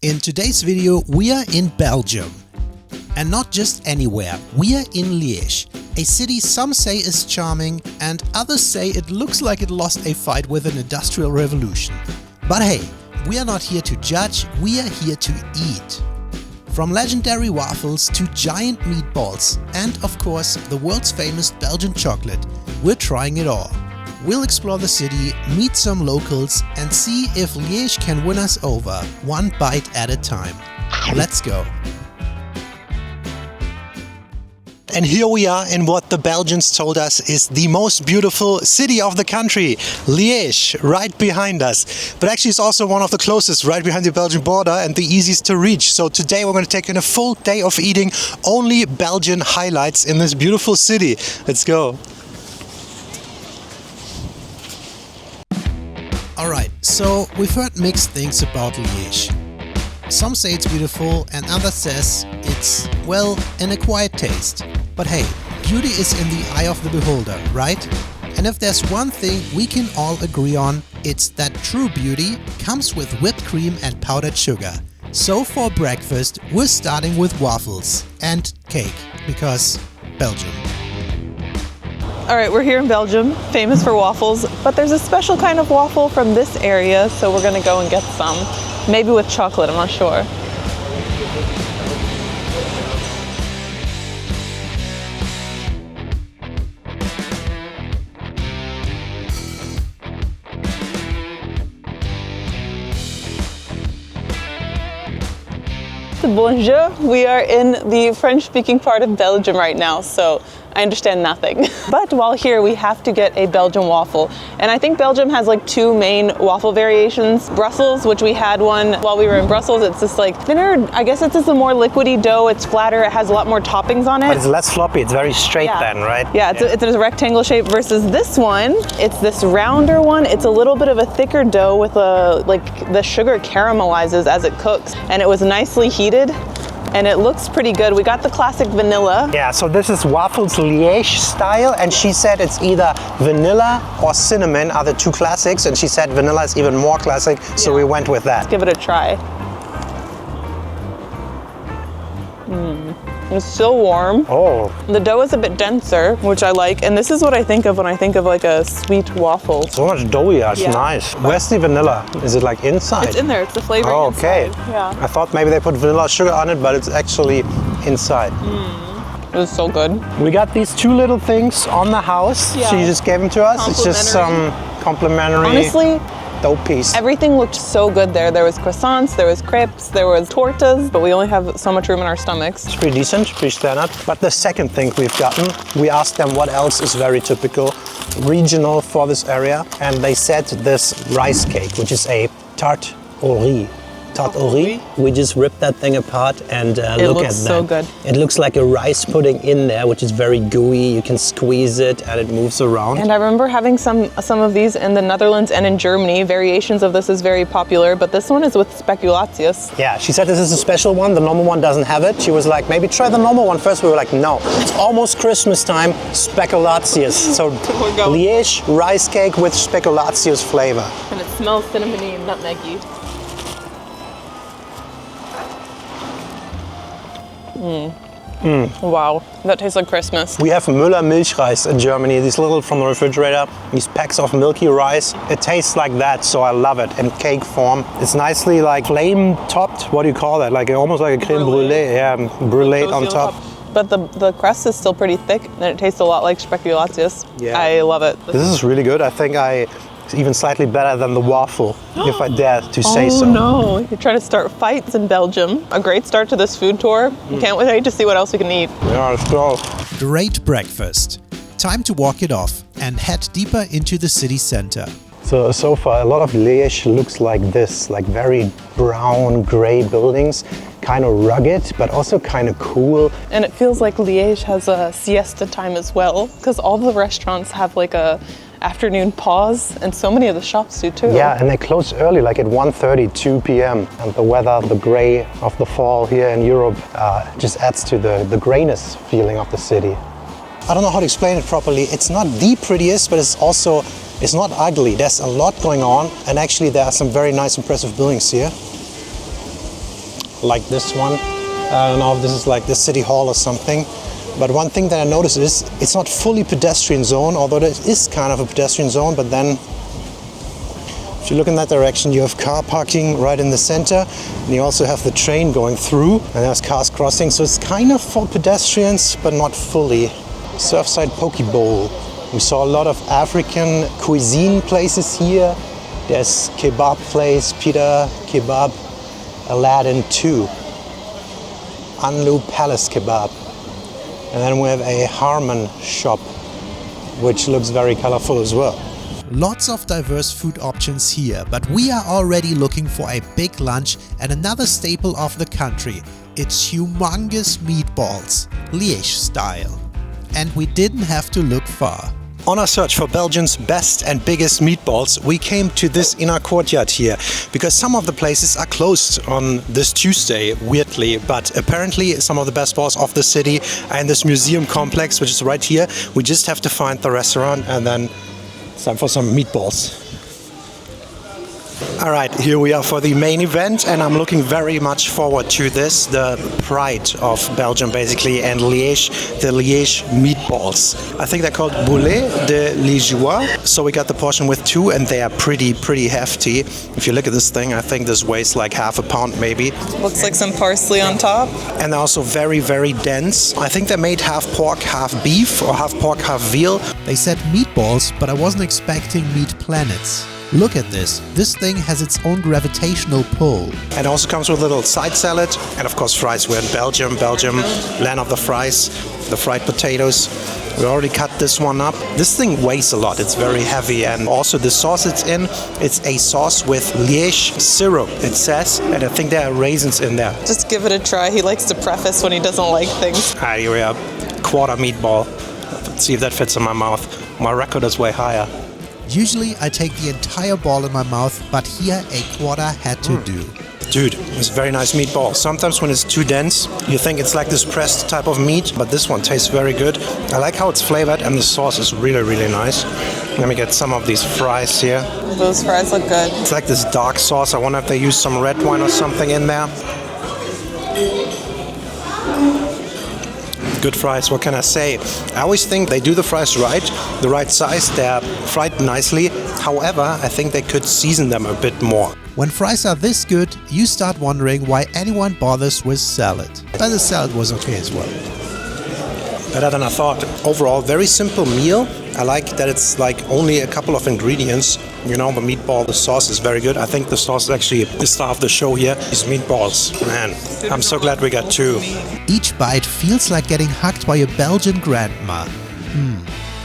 In today's video, we are in Belgium. And not just anywhere, we are in Liège, a city some say is charming and others say it looks like it lost a fight with an industrial revolution. But hey, we are not here to judge, we are here to eat. From legendary waffles to giant meatballs and of course the world's famous Belgian chocolate, we're trying it all. We'll explore the city, meet some locals and see if Liège can win us over, one bite at a time. Let's go! And here we are in what the Belgians told us is the most beautiful city of the country, Liège, right behind us. But actually it's also one of the closest, right behind the Belgian border and the easiest to reach. So today we're going to take in a full day of eating only Belgian highlights in this beautiful city. Let's go! Alright, so we've heard mixed things about Liège. Some say it's beautiful and others says it's, well, an acquired taste. But hey, beauty is in the eye of the beholder, right? And if there's one thing we can all agree on, it's that true beauty comes with whipped cream and powdered sugar. So for breakfast, we're starting with waffles and cake, because Belgium. Alright, we're here in Belgium, famous for waffles, but there's a special kind of waffle from this area, so we're gonna go and get some. Maybe with chocolate, I'm not sure. Bonjour, we are in the French-speaking part of Belgium right now, so I understand nothing. But while here, we have to get a Belgian waffle. And I think Belgium has like two main waffle variations. Brussels, which we had one while we were in Brussels. It's just like thinner, I guess it's just a more liquidy dough. It's flatter, it has a lot more toppings on it. But it's less floppy, it's very straight then, right? Yeah, it's a rectangle shape versus this one. It's this rounder one. It's a little bit of a thicker dough with the sugar caramelizes as it cooks. And it was nicely heated. And it looks pretty good. We got the classic vanilla. Yeah, so this is Waffles Liège-style, and she said it's either vanilla or cinnamon are the two classics, and she said vanilla is even more classic, so we went with that. Let's give it a try. It's still warm. Oh. The dough is a bit denser, which I like, and this is what I think of when I think of like a sweet waffle. So much doughy, it's nice. Where's the vanilla? Is it like inside? It's in there, it's the flavoring okay. inside. Yeah. I thought maybe they put vanilla sugar on it, but it's actually inside. It was so good. We got these two little things on the house. Yeah. She just gave them to us. It's just some complimentary. Honestly, dough piece. everything looked so good there. There was croissants, there was crepes, there was tortas, but we only have so much room in our stomachs. It's pretty decent, pretty standard. But the second thing we've gotten, we asked them what else is very typical, regional for this area, and they said this rice cake, which is a tarte au riz. Tarte au riz. We just ripped that thing apart and look at that. It looks so good. It looks like a rice pudding in there, which is very gooey. You can squeeze it and it moves around. And I remember having some of these in the Netherlands and in Germany. Variations of this is very popular, but this one is with speculatius. Yeah, she said this is a special one. The normal one doesn't have it. She was like, maybe try the normal one first. We were like, no. It's almost Christmas time, speculatius. So Liège rice cake with speculatius flavor. And it smells cinnamony and nutmeggy. Wow, that tastes like Christmas. We have Müller Milchreis in Germany, these little from the refrigerator, these packs of Milky rice. It tastes like that, so I love it in cake form. It's nicely like flame topped, what do you call that? Like almost like a crème brûlée, yeah, brûlée on top. But the crust is still pretty thick and it tastes a lot like speculatius. Yeah. I love it. This is really good. I think it's even slightly better than the waffle, if I dare to say so. Oh no, you're trying to start fights in Belgium. A great start to this food tour. Can't wait to see what else we can eat. Yeah, let's go. Great breakfast. Time to walk it off and head deeper into the city center. So far, a lot of Liège looks like this, like very brown, gray buildings, kind of rugged, but also kind of cool. And it feels like Liège has a siesta time as well, because all the restaurants have like a afternoon pause, and so many of the shops do too. Yeah, and they close early, like at 1:30, 2 p.m. And the weather, the gray of the fall here in Europe just adds to the grayness feeling of the city. I don't know how to explain it properly. It's not the prettiest, but it's not ugly. There's a lot going on, and actually there are some very nice, impressive buildings here. like this one. I don't know if this is like the city hall or something. But one thing that I noticed is it's not fully pedestrian zone, although there is kind of a pedestrian zone, but then if you look in that direction, you have car parking right in the center, and you also have the train going through, and there's cars crossing, so it's kind of for pedestrians, but not fully. Surfside Poke Bowl. We saw a lot of African cuisine places here. There's kebab place, pita kebab, Aladdin 2, Anlu Palace Kebab. And then we have a Harmon shop, which looks very colorful as well. Lots of diverse food options here, but we are already looking for a big lunch and another staple of the country. It's humongous meatballs, Liège-style. And we didn't have to look far. On our search for Belgium's best and biggest meatballs, we came to this inner courtyard here, because some of the places are closed on this Tuesday, weirdly, but apparently some of the best balls of the city are in this museum complex, which is right here. We just have to find the restaurant, and then it's time for some meatballs. Alright, here we are for the main event, and I'm looking very much forward to this, the pride of Belgium basically, and Liège, the Liège meatballs. I think they're called boulet de Liégeois, so we got the portion with 2, and they are pretty hefty. If you look at this thing, I think this weighs like half a pound maybe. Looks like some parsley on top. And they're also very dense. I think they're made half pork, half beef, or half pork, half veal. They said meatballs, but I wasn't expecting meat planets. Look at this. This thing has its own gravitational pull. And it also comes with a little side salad, and of course fries. We're in Belgium, land of the fries, the fried potatoes. We already cut this one up. This thing weighs a lot, it's very heavy, and also the sauce it's in, it's a sauce with Liège syrup, it says, and I think there are raisins in there. Just give it a try. He likes to preface when he doesn't like things. Alright, here we are, quarter meatball. Let's see if that fits in my mouth. My record is way higher. Usually I take the entire ball in my mouth, but here a quarter had to do. Dude, it's a very nice meatball. Sometimes when it's too dense, you think it's like this pressed type of meat, but this one tastes very good. I like how it's flavored, and the sauce is really nice. Let me get some of these fries here. Those fries look good. It's like this dark sauce. I wonder if they use some red wine or something in there. Good fries, what can I say? I always think they do the fries right, the right size, they're fried nicely. However, I think they could season them a bit more. When fries are this good, you start wondering why anyone bothers with salad. But the salad was okay as well. Better than I thought. Overall, very simple meal. I like that it's like only a couple of ingredients. You know, the meatball, the sauce is very good. I think the sauce is actually the star of the show here. These meatballs, man, I'm so glad we got 2. Each bite feels like getting hugged by a Belgian grandma.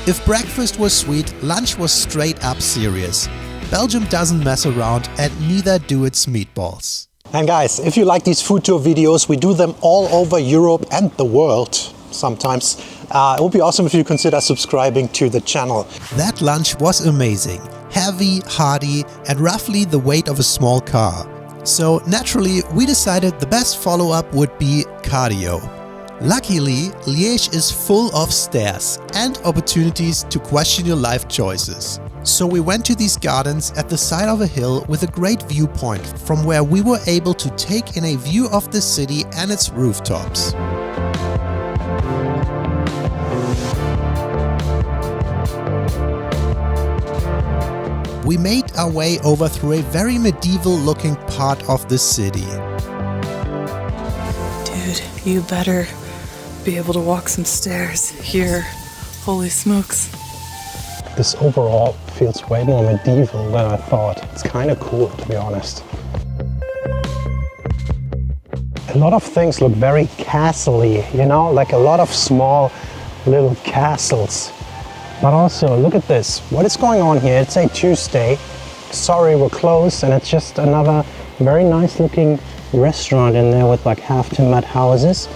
If breakfast was sweet, lunch was straight up serious. Belgium doesn't mess around, and neither do its meatballs. And guys, if you like these food tour videos, we do them all over Europe and the world sometimes. It would be awesome if you consider subscribing to the channel. That lunch was amazing. Heavy, hearty, and roughly the weight of a small car. So naturally, we decided the best follow-up would be cardio. Luckily, Liège is full of stairs and opportunities to question your life choices. So we went to these gardens at the side of a hill with a great viewpoint from where we were able to take in a view of the city and its rooftops. We made our way over through a very medieval-looking part of the city. Dude, you better be able to walk some stairs here. Holy smokes. This overall feels way more medieval than I thought. It's kind of cool, to be honest. A lot of things look very castle-y, you know, like a lot of small little castles. But also, look at this. What is going on here? It's a Tuesday. Sorry, we're closed, and it's just another very nice looking restaurant in there with like half-timbered houses.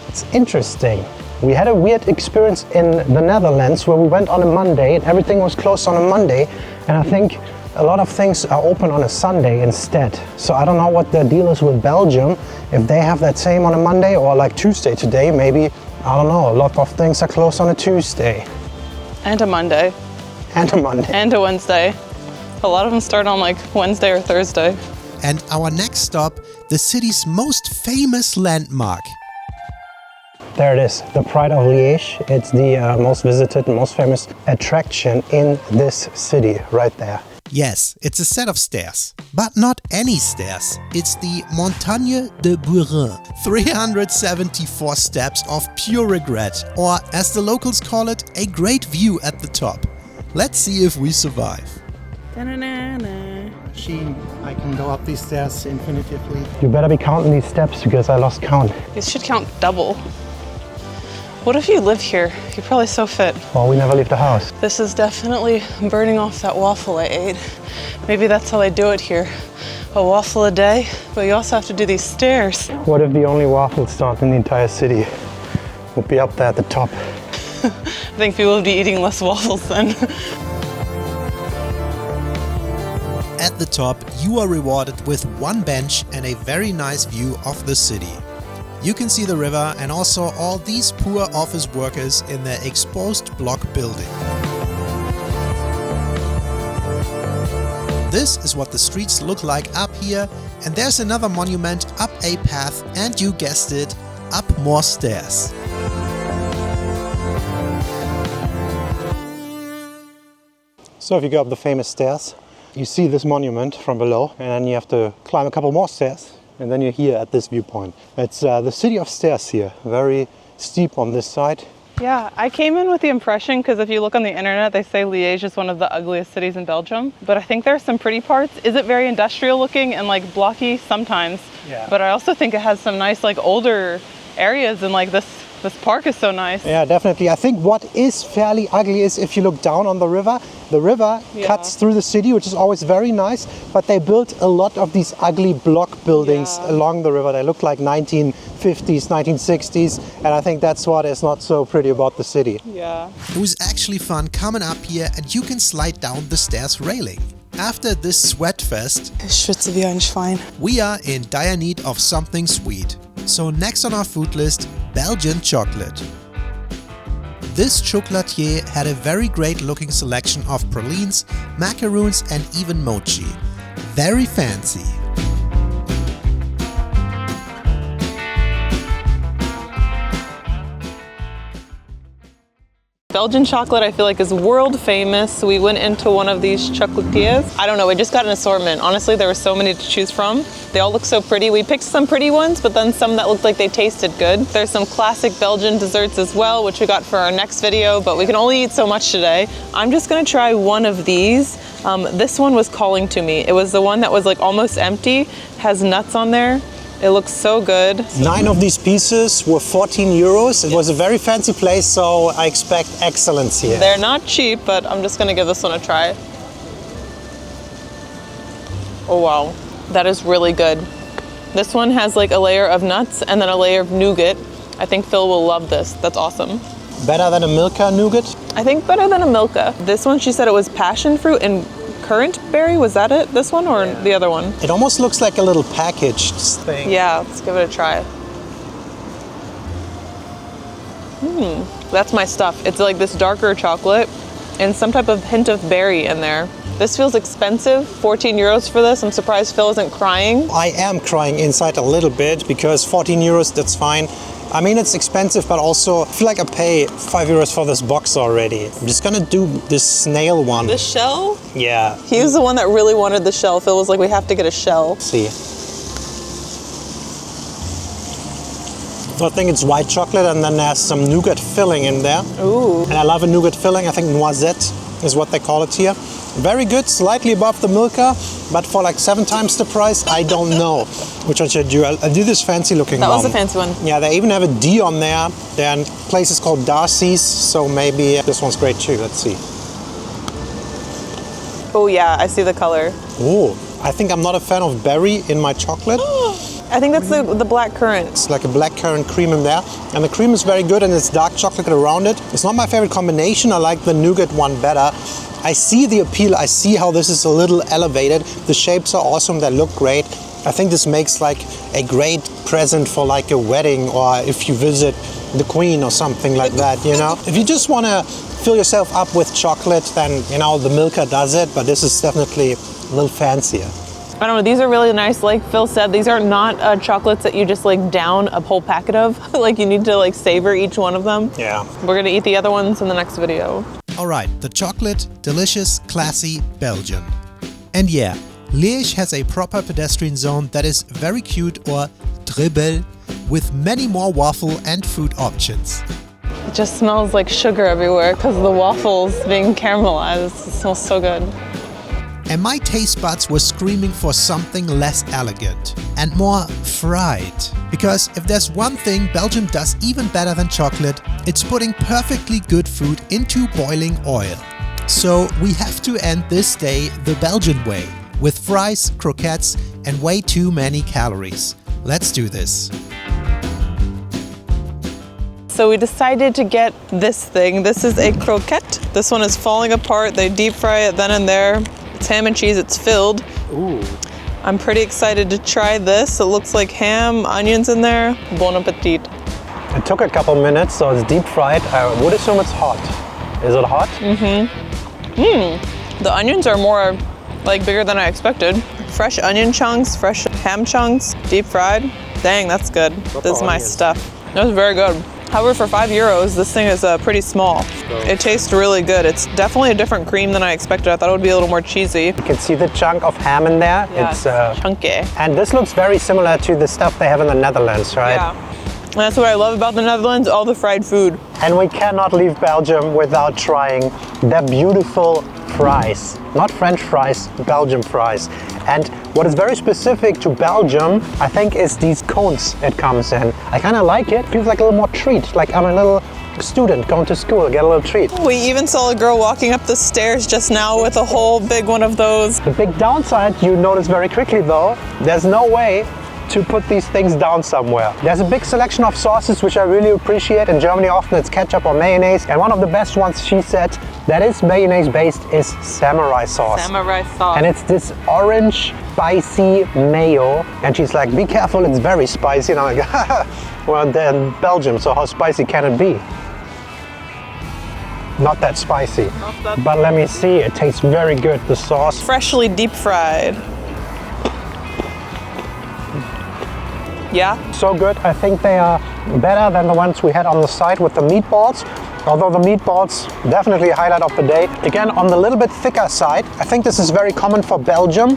It's interesting. We had a weird experience in the Netherlands where we went on a Monday and everything was closed on a Monday, and I think a lot of things are open on a Sunday instead. So I don't know what the deal is with Belgium, if they have that same on a Monday or like Tuesday today, maybe. I don't know, a lot of things are closed on a Tuesday. And a Monday. And a Monday. And a Wednesday. A lot of them start on like Wednesday or Thursday. And our next stop the city's most famous landmark. There it is, the Pride of Liège. It's the most visited and most famous attraction in this city, right there. Yes, it's a set of stairs. But not any stairs. It's the Montagne de Burin. 374 steps of pure regret. Or, as the locals call it, a great view at the top. Let's see if we survive. I can go up these stairs infinitively. You better be counting these steps because I lost count. You should count double. What if you live here? You're probably so fit. Well, we never leave the house. This is definitely burning off that waffle I ate. Maybe that's how they do it here. A waffle a day, but you also have to do these stairs. What if the only waffle stand in the entire city would be up there at the top? I think people would be eating less waffles then. At the top, you are rewarded with one bench and a very nice view of the city. You can see the river and also all these poor office workers in their exposed block building. This is what the streets look like up here, and there's another monument up a path, and you guessed it, up more stairs. So if you go up the famous stairs, you see this monument from below, and then you have to climb a couple more stairs. And then you're here at this viewpoint. It's the city of stairs here, very steep on this side. Yeah, I came in with the impression, because if you look on the internet, they say Liège is one of the ugliest cities in Belgium. But I think there are some pretty parts. Is it very industrial looking and like blocky? Sometimes. Yeah. But I also think it has some nice like older areas, and like this park is so nice. Yeah, definitely. I think what is fairly ugly is if you look down on the river. The river cuts through the city, which is always very nice, but they built a lot of these ugly block buildings along the river. They look like 1950s, 1960s, and I think that's what is not so pretty about the city. Yeah. It was actually fun coming up here, and you can slide down the stairs railing. After this sweat fest, Ich schwitze wie ein Schwein. we are in dire need of something sweet. So next on our food list, Belgian chocolate. This chocolatier had a very great looking selection of pralines, macaroons and even mochi. Very fancy. Belgian chocolate, I feel like, is world famous. We went into one of these chocolatiers. I don't know, we just got an assortment. Honestly, there were so many to choose from. They all look so pretty. We picked some pretty ones, but then some that looked like they tasted good. There's some classic Belgian desserts as well, which we got for our next video, but we can only eat so much today. I'm just gonna try one of these. This one was calling to me. It was the one that was like almost empty, has nuts on there. It looks so good. 9 of these pieces were 14 euros. It was a very fancy place, so I expect excellence here. They're not cheap, but I'm just gonna give this one a try. Oh wow, that is really good. This one has like a layer of nuts and then a layer of nougat. I think Phil will love this. That's awesome. Better than a Milka nougat? I think better than a Milka. This one, she said it was passion fruit and currant berry. Was that it? This one or the other one? It almost looks like a little packaged thing. Yeah, let's give it a try. That's my stuff. It's like this darker chocolate and some type of hint of berry in there. This feels expensive, 14 euros for this. I'm surprised Phil isn't crying. I am crying inside a little bit because 14 euros, that's fine. I mean, it's expensive, but also I feel like I pay 5 euros for this box already. I'm just gonna do this snail one. The shell? Yeah. He was the one that really wanted the shell. Phil was like, we have to get a shell. Let's see. So I think it's white chocolate and then there's some nougat filling in there. Ooh. And I love a nougat filling. I think noisette is what they call it here. Very good, slightly above the Milka, but for like 7 times the price, I don't know which one should I do. I'll do this fancy looking one. That was a fancy one. Yeah, they even have a D on there. There are places called Darcy's, so maybe this one's great too. Let's see. Oh yeah, I see the color. Oh, I think I'm not a fan of berry in my chocolate. I think that's the black currant. It's like a black currant cream in there. And the cream is very good and it's dark chocolate around it. It's not my favorite combination. I like the nougat one better. I see the appeal. I see how this is a little elevated. The shapes are awesome. They look great. I think this makes like a great present for like a wedding or if you visit the Queen or something like that, you know? If you just want to fill yourself up with chocolate, then, you know, the Milka does it, but this is definitely a little fancier. I don't know, these are really nice. Like Phil said, these are not chocolates that you just like down a whole packet of. Like you need to like savor each one of them. Yeah. We're gonna eat the other ones in the next video. Alright, the chocolate, delicious, classy, Belgian. And yeah, Liège has a proper pedestrian zone that is very cute, or très belle, with many more waffle and food options. It just smells like sugar everywhere because of the waffles being caramelized. It smells so good. And my taste buds were screaming for something less elegant and more fried. Because if there's one thing Belgium does even better than chocolate, it's putting perfectly good food into boiling oil. So we have to end this day the Belgian way, with fries, croquettes, and way too many calories. Let's do this. So we decided to get this thing. This is a croquette. This one is falling apart. They deep fry it then and there. It's ham and cheese, it's filled. Ooh. I'm pretty excited to try this. It looks like ham, onions in there. Bon appetit. It took a couple minutes, so it's deep fried. I would assume it's hot. Is it hot? The onions are more like bigger than I expected. Fresh onion chunks, fresh ham chunks, deep fried. Dang, that's good. This is my stuff. That's very good. However, for €5, this thing is pretty small. It tastes really good. It's definitely a different cream than I expected. I thought it would be a little more cheesy. You can see the chunk of ham in there. Yeah, It's chunky. And this looks very similar to the stuff they have in the Netherlands, right? Yeah. And that's what I love about the Netherlands, all the fried food. And we cannot leave Belgium without trying their beautiful fries. Not French fries, Belgian fries. And what is very specific to Belgium, I think, is these cones it comes in. I kind of like it. Feels like a little more treat. Like I'm a little student going to school, get a little treat. We even saw a girl walking up the stairs just now with a whole big one of those. The big downside you notice very quickly though, there's no way to put these things down somewhere. There's a big selection of sauces which I really appreciate. In Germany often it's ketchup or mayonnaise, and one of the best ones she said that is mayonnaise based is samurai sauce. Samurai sauce. And it's this orange spicy mayo, and she's like, be careful, it's very spicy. And I'm like, well, they're in Belgium, so how spicy can it be? Not that spicy. But let me see, it tastes very good, the sauce. Freshly deep fried. Yeah? So good. I think they are better than the ones we had on the side with the meatballs. Although the meatballs, definitely a highlight of the day. Again, on the little bit thicker side. I think this is very common for Belgium,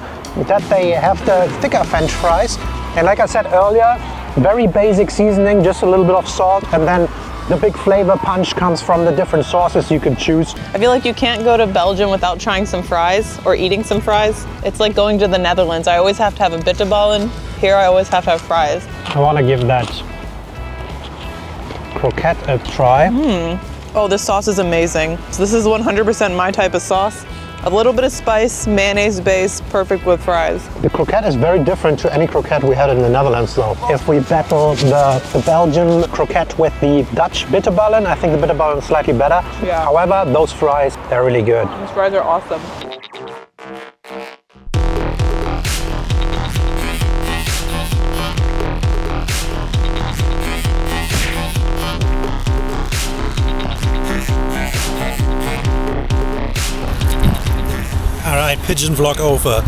that they have the thicker French fries. And like I said earlier, very basic seasoning, just a little bit of salt, and then the big flavor punch comes from the different sauces you can choose. I feel like you can't go to Belgium without trying some fries or eating some fries. It's like going to the Netherlands. I always have to have a bitterballen. Here I always have to have fries. I want to give that croquette a try. Oh, this sauce is amazing. So this is 100% my type of sauce. A little bit of spice, mayonnaise base, perfect with fries. The croquette is very different to any croquette we had in the Netherlands though. If we battle the Belgian croquette with the Dutch bitterballen, I think the bitterballen is slightly better. Yeah. However, those fries, they're really good. These fries are awesome. Alright, pigeon vlog over.